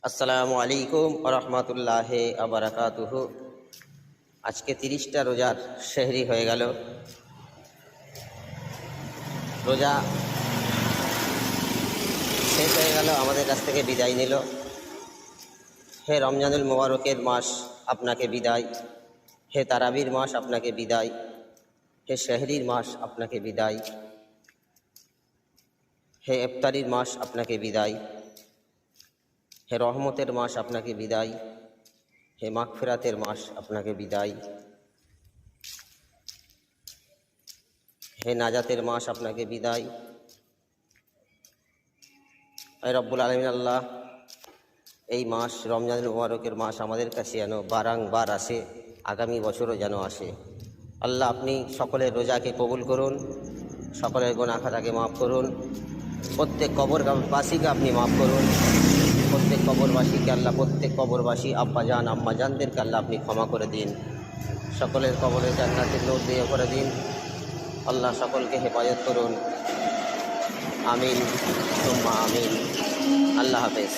আসসালামু আলাইকুম ওয়া রাহমাতুল্লাহি ওয়া বারাকাতুহু। আজকে 30টা রোজার সেহরি হয়ে গেল। রোজা শেষ হয়ে গেল, আমাদের কাছ থেকে বিদায় নিল। হে রমজানুল মোবারকের মাস, আপনাকে বিদায়। হে তারাবির মাস, আপনাকে বিদায়। হে সেহরির মাস, আপনাকে বিদায়। হে ইফতারির মাস, আপনাকে বিদায়। হে রহমতের মাস, আপনাকে বিদায়। হে মাগফিরাতের মাস, আপনাকে বিদায়। হে নাজাতের মাস, আপনাকে বিদায়। হে রব্বুল আলামিন আল্লাহ, এই মাস রমজানুল মুবারকের মাস আমাদের কাছে যেন বারংবার আসে, আগামী বছরও যেন আসে। আল্লাহ, আপনি সকলের রোজাকে কবুল করুন, সকলের গুনাহ খাতাকে মাফ করুন, প্রত্যেক কবরবাসীকে আপনি মাফ করুন, প্রত্যেক কবরবাসীকে আল্লাহ, প্রত্যেক কবরবাসী আব্বাজান আম্মাজানদেরকে আল্লাহ আপনি ক্ষমা করে দিন, সকলের কবরে জান্নাতের নূর দিয়ে করে দিন। আল্লাহ সকলকে হেফাজত করুন, আমিন সুম্মা আমিন। আল্লাহ হাফেজ।